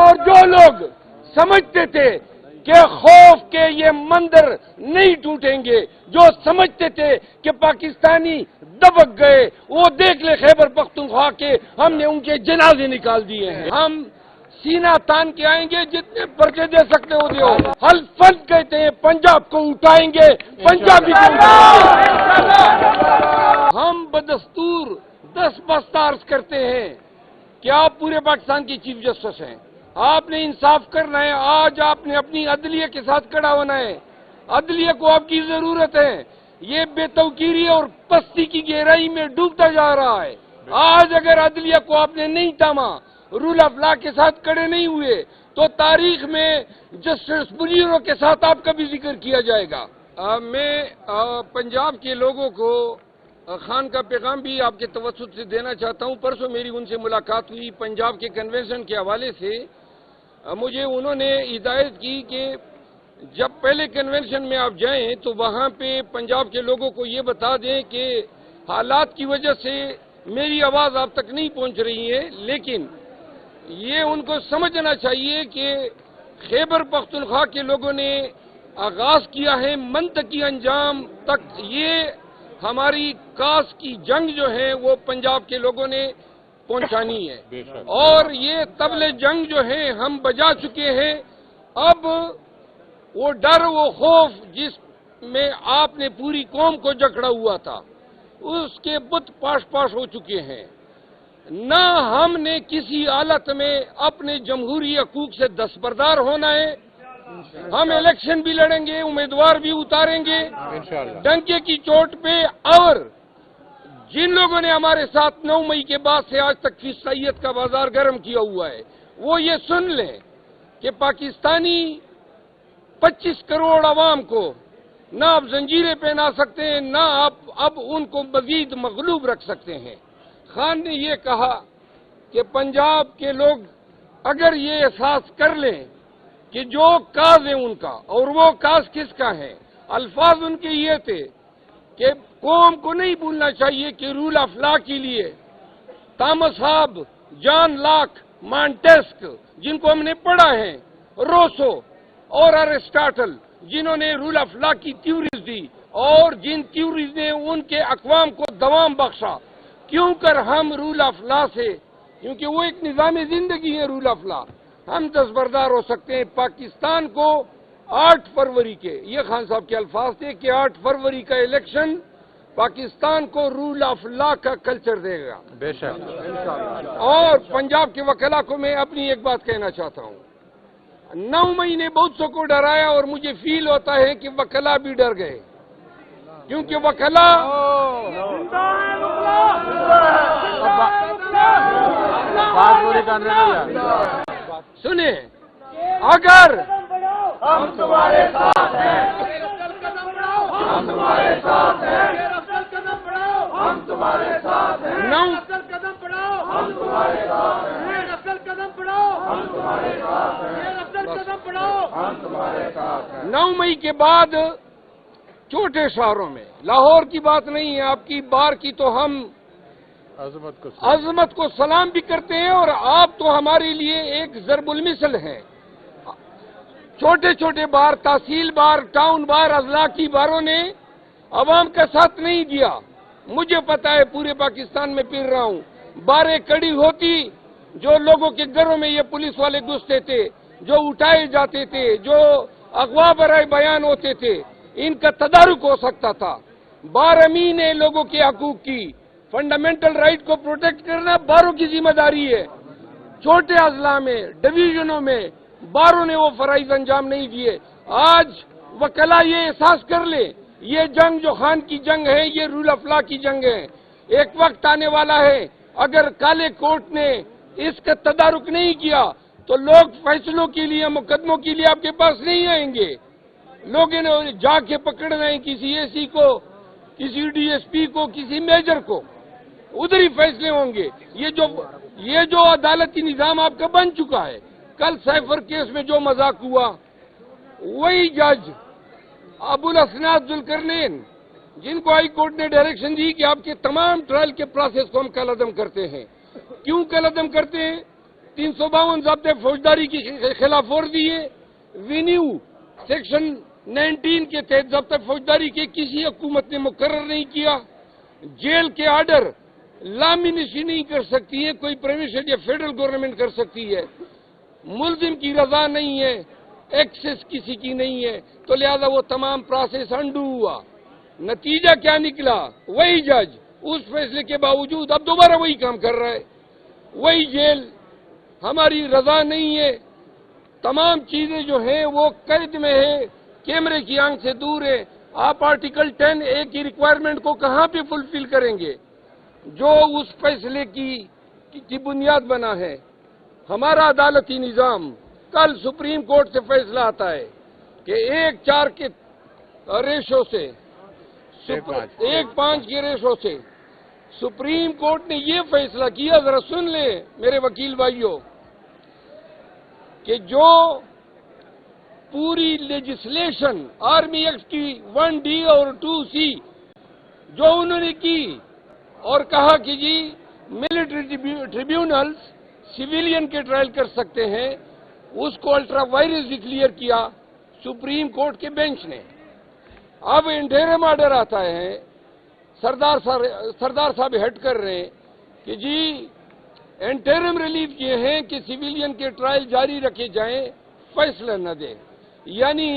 اور جو لوگ سمجھتے تھے کہ خوف کے یہ مندر نہیں ٹوٹیں گے، جو سمجھتے تھے کہ پاکستانی دبک گئے، وہ دیکھ لے خیبر پختونخوا کے ہم نے ان کے جنازے نکال دیے ہیں۔ ہم سینہ تان کے آئیں گے، جتنے پرچے دے سکتے ہو دیو۔ حلفاً کہتے ہیں پنجاب کو اٹھائیں گے، پنجابی کو اٹھائیں گے۔ ہم بدستور 10 بستہ عرض کرتے ہیں کہ آپ پورے پاکستان کی چیف جسٹس ہیں، آپ نے انصاف کرنا ہے۔ آج آپ نے اپنی عدلیہ کے ساتھ کھڑا ہونا ہے، عدلیہ کو آپ کی ضرورت ہے۔ یہ بے توقیری اور پستی کی گہرائی میں ڈوبتا جا رہا ہے۔ آج اگر عدلیہ کو آپ نے نہیں تھاما، رول آف لا کے ساتھ کھڑے نہیں ہوئے، تو تاریخ میں جسٹس بلیرو کے ساتھ آپ کا بھی ذکر کیا جائے گا۔ میں پنجاب کے لوگوں کو خان کا پیغام بھی آپ کے توسط سے دینا چاہتا ہوں۔ پرسوں میری ان سے ملاقات ہوئی پنجاب کے کنونشن کے حوالے سے۔ مجھے انہوں نے ہدایت کی کہ جب پہلے کنونشن میں آپ جائیں تو وہاں پہ پنجاب کے لوگوں کو یہ بتا دیں کہ حالات کی وجہ سے میری آواز آپ تک نہیں پہنچ رہی ہے، لیکن یہ ان کو سمجھنا چاہیے کہ خیبر پختونخوا کے لوگوں نے آغاز کیا ہے منطقی انجام تک۔ یہ ہماری کاس کی جنگ جو ہے وہ پنجاب کے لوگوں نے پہنچانی ہے، اور یہ طبل جنگ جو ہے ہم بجا چکے ہیں۔ اب وہ ڈر، وہ خوف جس میں آپ نے پوری قوم کو جکڑا ہوا تھا، اس کے بت پاش پاش ہو چکے ہیں۔ نہ ہم نے کسی حالت میں اپنے جمہوری حقوق سے دستبردار ہونا ہے۔ ہم الیکشن بھی لڑیں گے، امیدوار بھی اتاریں گے ڈنکے کی چوٹ پہ، اور جن لوگوں نے ہمارے ساتھ 9 مئی کے بعد سے آج تک فیصدیت کا بازار گرم کیا ہوا ہے، وہ یہ سن لیں کہ پاکستانی 25 کروڑ عوام کو نہ آپ زنجیریں پہنا سکتے ہیں، نہ آپ اب ان کو مزید مغلوب رکھ سکتے ہیں۔ خان نے یہ کہا کہ پنجاب کے لوگ اگر یہ احساس کر لیں کہ جو کاز ہے ان کا، اور وہ کاز کس کا ہے، الفاظ ان کے یہ تھے کہ قوم کو نہیں بھولنا چاہیے کہ رول آف لا کے لیے تامس ہاب، جان لاک، مانٹیسک جن کو ہم نے پڑھا ہے، روسو اور ارسٹاٹل جنہوں نے رول آف لا کی تھیوریز دی، اور جن تھیوریز نے ان کے اقوام کو دوام بخشا۔ کیوں کر ہم رول آف لا سے، کیونکہ وہ ایک نظام زندگی ہے رول آف لا، ہم دستبردار ہو سکتے ہیں۔ پاکستان کو 8 فروری کے، یہ خان صاحب کے الفاظ تھے کہ 8 فروری کا الیکشن پاکستان کو رول آف لا کا کلچر دے گا۔ بے شک۔ اور پنجاب کے وکلا کو میں اپنی ایک بات کہنا چاہتا ہوں۔ 9 مئی نے بہت سو کو ڈرایا، اور مجھے فیل ہوتا ہے کہ وکلا بھی ڈر گئے، کیونکہ وکلا سنیں، اگر ہم تمہارے ساتھ ہیں، ہم تمہارے ساتھ ہیں، ہم تمہارے ساتھ ہیں، قدم بڑھاؤ، ہم تمہارے ساتھ ہیں، قدم بڑھاؤ، ہم تمہارے ساتھ ہیں، قدم بڑھاؤ، ہم تمہارے ساتھ ہیں۔ 9 مئی کے بعد چھوٹے شہروں میں، لاہور کی بات نہیں ہے، آپ کی بار کی تو ہم عظمت کو سلام بھی کرتے ہیں، اور آپ تو ہمارے لیے ایک ضرب المثل ہیں۔ چھوٹے چھوٹے بار، تحصیل بار، ٹاؤن بار، اضلاع کی باروں نے عوام کا ساتھ نہیں دیا۔ مجھے پتا ہے، پورے پاکستان میں پھر رہا ہوں، باریں کڑی ہوتی، جو لوگوں کے گھروں میں یہ پولیس والے گھستے تھے، جو اٹھائے جاتے تھے، جو اغوا برائے بیان ہوتے تھے، ان کا تدارک ہو سکتا تھا۔ بار امین ہے لوگوں کے حقوق کی، فنڈامنٹل رائٹ کو پروٹیکٹ کرنا باروں کی ذمہ داری ہے۔ چھوٹے اضلاع میں، ڈویژنوں میں باروں نے وہ فرائض انجام نہیں دیے۔ آج وکلا یہ احساس کر لے، یہ جنگ جو خان کی جنگ ہے، یہ رول آف لا کی جنگ ہے۔ ایک وقت آنے والا ہے، اگر کالے کوٹ نے اس کا تدارک نہیں کیا تو لوگ فیصلوں کے لیے، مقدموں کے لیے آپ کے پاس نہیں آئیں گے۔ لوگوں نے جا کے پکڑنا ہے کسی اے سی کو، کسی ڈی ایس پی کو، کسی میجر کو، ادھر ہی فیصلے ہوں گے۔ یہ جو عدالتی نظام آپ کا بن چکا ہے، کل سیفر کیس میں جو مذاق ہوا، وہی جج ابو الاسناد ذوالقرنین، جن کو ہائی کورٹ نے ڈائریکشن دی کہ آپ کے تمام ٹرائل کے پروسیس کو ہم کالعدم کرتے ہیں۔ کیوں کالعدم کرتے ہیں؟ 352 ضابطے فوجداری کی خلاف ورزی ہے، وینیو سیکشن 19 کے تحت ضابطہ فوجداری کے کسی حکومت نے مقرر نہیں کیا، جیل کے آرڈر لامنشی نہیں کر سکتی ہے، کوئی پروونشل یا فیڈرل گورنمنٹ کر سکتی ہے، ملزم کی رضا نہیں ہے، ایکسس کسی کی نہیں ہے، تو لہذا وہ تمام پروسیس انڈو ہوا۔ نتیجہ کیا نکلا؟ وہی جج اس فیصلے کے باوجود اب دوبارہ وہی کام کر رہا ہے، وہی جیل، ہماری رضا نہیں ہے، تمام چیزیں جو ہیں وہ قید میں ہے، کیمرے کی آنکھ سے دور ہے۔ آپ آرٹیکل 10A کی ریکوائرمنٹ کو کہاں پہ فلفل کریں گے جو اس فیصلے کی بنیاد بنا ہے؟ ہمارا عدالتی نظام، کل سپریم کورٹ سے فیصلہ آتا ہے کہ 1:4 کے ریشو سے 1:5 کے ریشو سے سپریم کورٹ نے یہ فیصلہ کیا، ذرا سن لیں میرے وکیل بھائیوں، کہ جو پوری لیجسلیشن آرمی ایکٹ کی 1D اور 2C جو انہوں نے کی اور کہا کہ جی ملٹری ٹریبیونلز سویلین کے ٹرائل کر سکتے ہیں، اس کو الٹرا وائرس ڈکلیئر کیا سپریم کورٹ کے بینچ نے۔ اب انٹرم آرڈر آتا ہے، سردار صاحب ہٹ کر رہے ہیں کہ جی انٹرم ریلیف یہ ہیں کہ سویلین کے ٹرائل جاری رکھے جائیں، فیصلہ نہ دیں، یعنی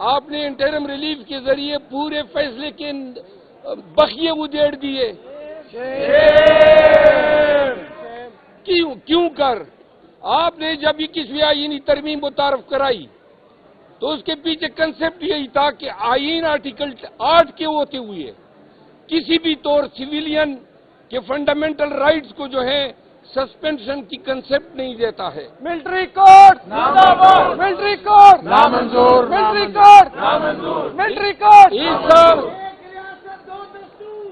آپ نے انٹرم ریلیف کے ذریعے پورے فیصلے کے بخیے ادھیڑ دیے۔ کیوں کر آپ نے جب 21ویں آئینی ترمیم متعارف کرائی تو اس کے پیچھے کنسپٹ یہی تھا کہ آئین آرٹیکل 8 کے ہوتے ہوئے کسی بھی طور سویلین کے فنڈامنٹل رائٹس کو جو ہے سسپینشن کی کنسپٹ نہیں دیتا ہے۔ ملٹری کورٹ نامنظور، ملٹری کورٹ نامنظور، ملٹری کورٹ نامنظور، ملٹری کورٹ اس سال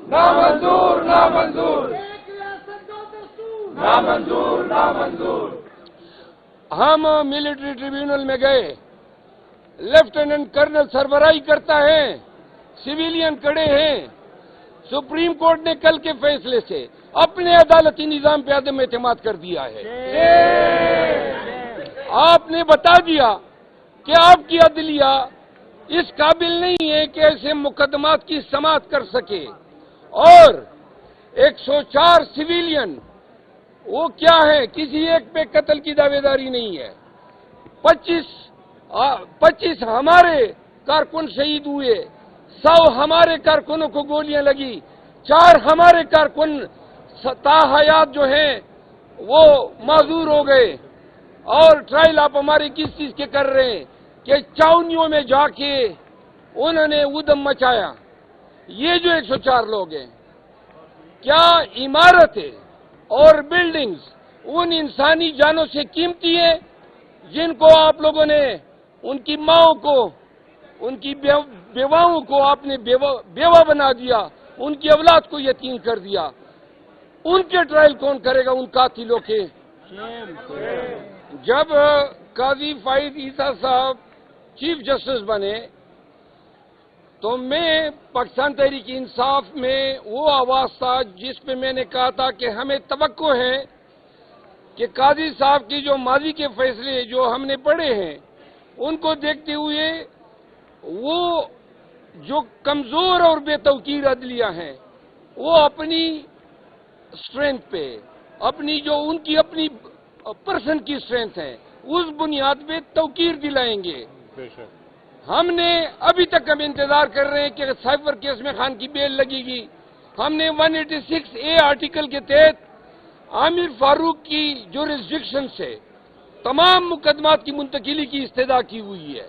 نامنظور، نامنظور، نامنظور، نامنظور۔ ہم ملٹری ٹریبیونل میں گئے، لیفٹیننٹ کرنل سربراہی کرتا ہے، سویلین کڑے ہیں، سپریم کورٹ نے کل کے فیصلے سے اپنے عدالتی نظام پہ عدم اعتماد کر دیا ہے۔ آپ نے بتا دیا کہ آپ کی عدلیہ اس قابل نہیں ہے کہ ایسے مقدمات کی سماعت کر سکے، اور 104 سویلین وہ کیا ہے، کسی ایک پہ قتل کی دعوے داری نہیں ہے، 25 ہمارے کارکن شہید ہوئے، 100 ہمارے کارکنوں کو گولیاں لگی، 4 ہمارے کارکن تاحیات جو ہیں وہ معذور ہو گئے، اور ٹرائل آپ ہمارے کس چیز کے کر رہے ہیں کہ چاونیوں میں جا کے انہوں نے ادم مچایا۔ یہ جو 104 لوگ ہیں، کیا عمارتیں اور بلڈنگز ان انسانی جانوں سے قیمتی ہیں جن کو آپ لوگوں نے ان کی ماؤں کو، ان کی بیواؤں کو آپ نے بیوہ بنا دیا، ان کی اولاد کو یتیم کر دیا؟ ان کے ٹرائل کون کرے گا ان قاتلوں کے؟ جب قاضی فائد عیسیٰ صاحب چیف جسٹس بنے تو میں پاکستان تحریک انصاف میں وہ آواز تھا جس پہ میں نے کہا تھا کہ ہمیں توقع ہے کہ قاضی صاحب کی جو ماضی کے فیصلے جو ہم نے پڑھے ہیں ان کو دیکھتے ہوئے وہ جو کمزور اور بے توقیر عدلیہ ہیں وہ اپنی اسٹرینتھ پہ، اپنی جو ان کی اپنی پرسن کی اسٹرینتھ ہے اس بنیاد پہ توقیر دلائیں گے۔ ہم نے ابھی تک ہم انتظار کر رہے ہیں کہ سائفر کیس میں خان کی بیل لگے گی۔ ہم نے 186A آرٹیکل کے تحت عامر فاروق کی جورسڈکشن سے تمام مقدمات کی منتقلی کی استدعا کی ہوئی ہے،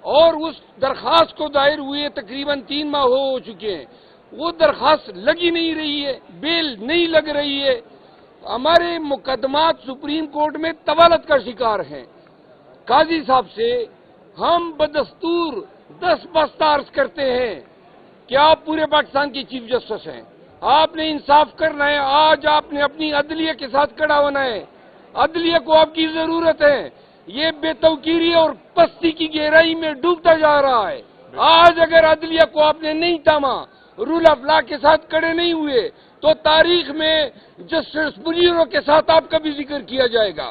اور اس درخواست کو دائر ہوئے تقریباً 3 ماہ ہو چکے ہیں، وہ درخواست لگی نہیں رہی ہے، بیل نہیں لگ رہی ہے۔ ہمارے مقدمات سپریم کورٹ میں طوالت کا شکار ہیں۔ قاضی صاحب سے ہم بدستور 10 بستہ عرض کرتے ہیں کہ آپ پورے پاکستان کے چیف جسٹس ہیں، آپ نے انصاف کرنا ہے، آج آپ نے اپنی عدلیہ کے ساتھ کھڑا ہونا ہے، عدلیہ کو آپ کی ضرورت ہے، یہ بے توقیری اور پستی کی گہرائی میں ڈوبتا جا رہا ہے۔ آج اگر عدلیہ کو آپ نے نہیں تھاما، رول آف لا کے ساتھ کھڑے نہیں ہوئے تو تاریخ میں جسٹس مجیروں کے ساتھ آپ کا بھی ذکر کیا جائے گا۔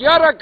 11